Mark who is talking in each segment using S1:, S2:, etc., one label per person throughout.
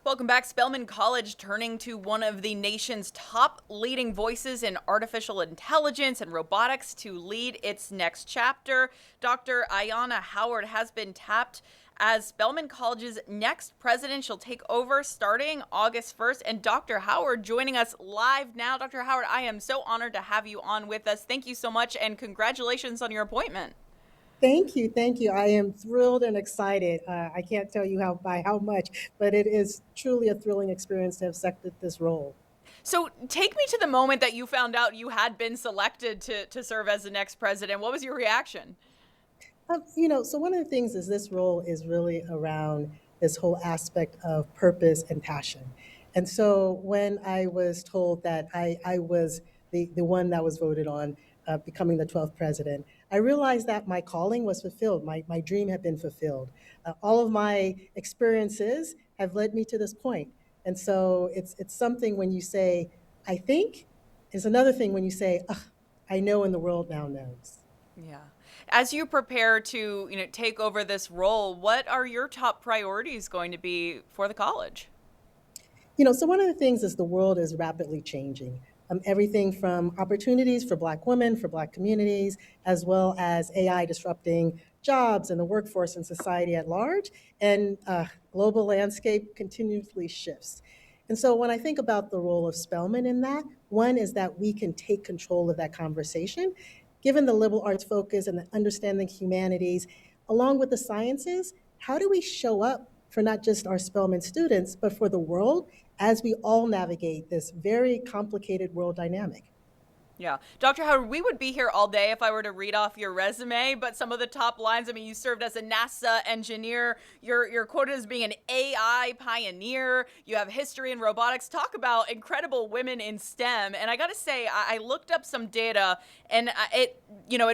S1: Welcome back. Spelman College turning to one of the nation's top leading voices in artificial intelligence and robotics to lead its next chapter. Dr. Ayanna Howard has been tapped as Spelman College's next president. She'll take over starting August 1st. And Dr. Howard joining us live now. Dr. Howard, I am so honored to have you on with us. Thank you so much, and congratulations on your appointment.
S2: Thank you, thank you. I am thrilled and excited. I can't tell you by how much, but it is truly a thrilling experience to have accepted this role.
S1: So, take me to the moment that you found out you had been selected to serve as the next president. What was your reaction?
S2: So one of the things is this role is really around this whole aspect of purpose and passion. And so when I was told that I was the one that was voted on becoming the 12th president, I realized that my calling was fulfilled. My dream had been fulfilled. All of my experiences have led me to this point. And so it's something when you say, I think, is another thing when you say, "Ugh, I know and the world now knows."
S1: Yeah. As you prepare to, take over this role, what are your top priorities going to be for the college?
S2: So one of the things is the world is rapidly changing. Everything from opportunities for Black women, for Black communities, as well as AI disrupting jobs and the workforce and society at large, and global landscape continuously shifts. And so when I think about the role of Spelman in that, one is that we can take control of that conversation. Given the liberal arts focus and the understanding humanities, along with the sciences, how do we show up for not just our Spelman students, but for the world as we all navigate this very complicated world dynamic?
S1: Yeah. Dr. Howard, we would be here all day if I were to read off your resume, but some of the top lines, I mean, you served as a NASA engineer. You're quoted as being an AI pioneer. You have history in robotics. Talk about incredible women in STEM. And I got to say, I looked up some data and it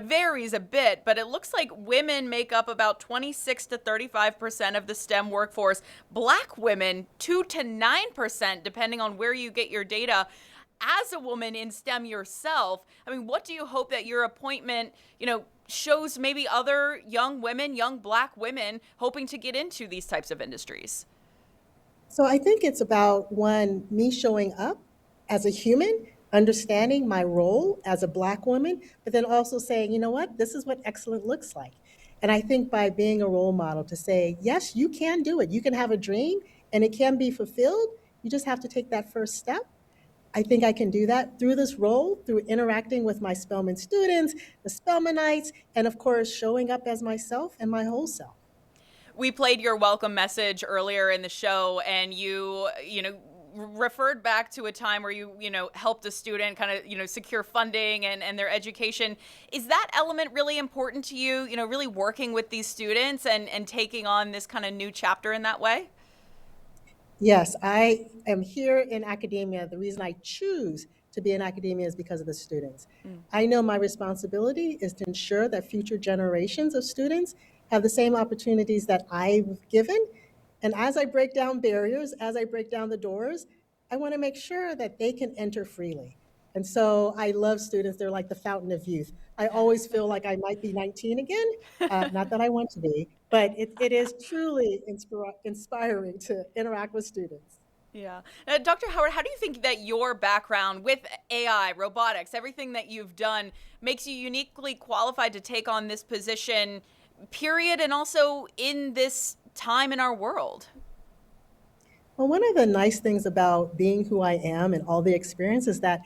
S1: varies a bit, but it looks like women make up about 26 to 35% of the STEM workforce. Black women, 2 to 9%, depending on where you get your data. As a woman in STEM yourself, I mean, what do you hope that your appointment, shows maybe other young women, young Black women hoping to get into these types of industries?
S2: So I think it's about one, me showing up as a human, understanding my role as a Black woman, but then also saying, you know what, this is what excellent looks like. And I think by being a role model to say, yes, you can do it. You can have a dream and it can be fulfilled. You just have to take that first step. I think I can do that through this role, through interacting with my Spelman students, the Spelmanites, and of course, showing up as myself and my whole self.
S1: We played your welcome message earlier in the show, and referred back to a time where you helped a student kind of secure funding and their education. Is that element really important to you, really working with these students and taking on this kind of new chapter in that way?
S2: Yes, I am here in academia. The reason I choose to be in academia is because of the students.
S1: Mm.
S2: I know my responsibility is to ensure that future generations of students have the same opportunities that I've given. And as I break down barriers, as I break down the doors, I want to make sure that they can enter freely. And so I love students. They're like the fountain of youth. I always feel like I might be 19 again. Not that I want to be, but it is truly inspiring to interact with students.
S1: Yeah. Dr. Howard, how do you think that your background with AI, robotics, everything that you've done makes you uniquely qualified to take on this position, period, and also in this time in our world?
S2: Well, one of the nice things about being who I am and all the experience is that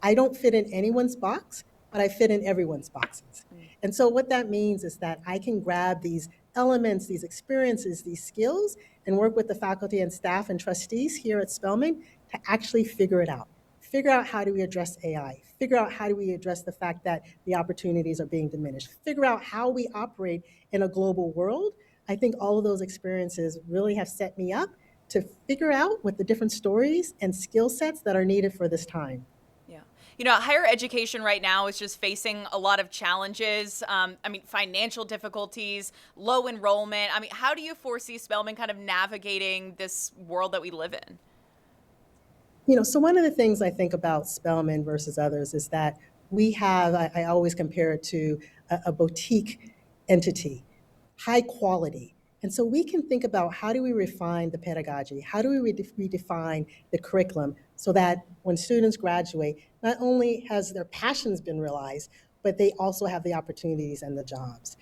S2: I don't fit in anyone's box, but I fit in everyone's boxes.
S1: Mm.
S2: And so what that means is that I can grab these elements, these experiences, these skills, and work with the faculty and staff and trustees here at Spelman to actually figure it out. Figure out how do we address AI, figure out how do we address the fact that the opportunities are being diminished, figure out how we operate in a global world. I think all of those experiences really have set me up to figure out what the different stories and skill sets that are needed for this time.
S1: Yeah. Higher education right now is just facing a lot of challenges. I mean, financial difficulties, low enrollment. I mean, how do you foresee Spelman kind of navigating this world that we live in?
S2: So one of the things I think about Spelman versus others is that we have, I always compare it to a boutique entity, high quality. And so we can think about how do we refine the pedagogy? How do we redefine the curriculum so that when students graduate, not only has their passions been realized, but they also have the opportunities and the jobs.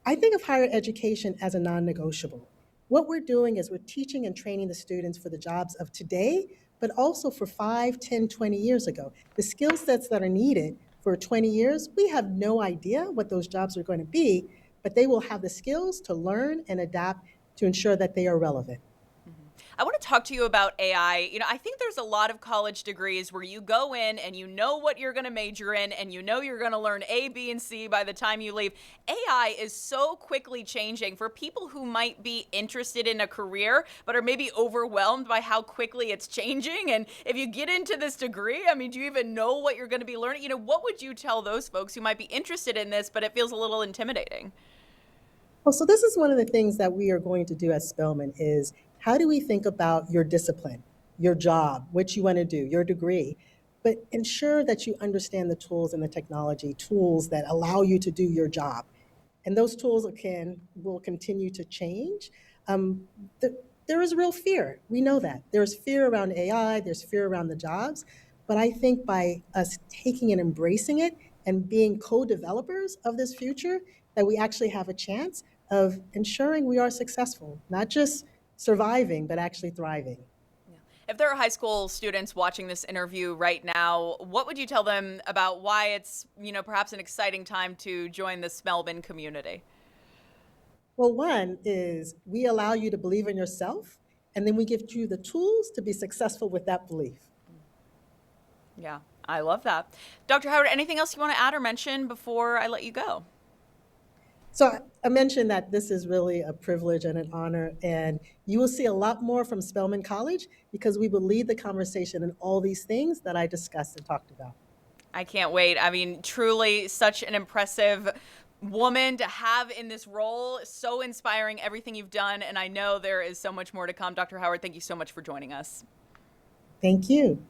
S2: I think of higher education as a non-negotiable. What we're doing is we're teaching and training the students for the jobs of today, but also for 5, 10, 20 years ago. The skill sets that are needed for 20 years, we have no idea what those jobs are going to be, but they will have the skills to learn and adapt to ensure that they are relevant.
S1: I want to talk to you about AI. I think there's a lot of college degrees where you go in and you know what you're going to major in and you know you're going to learn A, B, and C by the time you leave. AI is so quickly changing for people who might be interested in a career but are maybe overwhelmed by how quickly it's changing. And if you get into this degree, I mean, do you even know what you're going to be learning? What would you tell those folks who might be interested in this, but it feels a little intimidating?
S2: Well, so this is one of the things that we are going to do at Spelman is how do we think about your discipline, your job, what you want to do, your degree, but ensure that you understand the tools and the technology, tools that allow you to do your job. And those tools will continue to change. Um, the, there is real fear. We know that. There's fear around AI, there's fear around the jobs. But I think by us taking and embracing it and being co-developers of this future, that we actually have a chance of ensuring we are successful, not just surviving, but actually thriving.
S1: If there are high school students watching this interview right now, what would you tell them about why it's, perhaps an exciting time to join the Spelman community?
S2: Well, one is we allow you to believe in yourself, and then we give you the tools to be successful with that belief.
S1: Yeah, I love that. Dr. Howard, anything else you want to add or mention before I let you go?
S2: So I mentioned that this is really a privilege and an honor, and you will see a lot more from Spelman College because we will lead the conversation in all these things that I discussed and talked about.
S1: I can't wait. I mean, truly such an impressive woman to have in this role. So inspiring, everything you've done. And I know there is so much more to come. Dr. Howard, thank you so much for joining us.
S2: Thank you.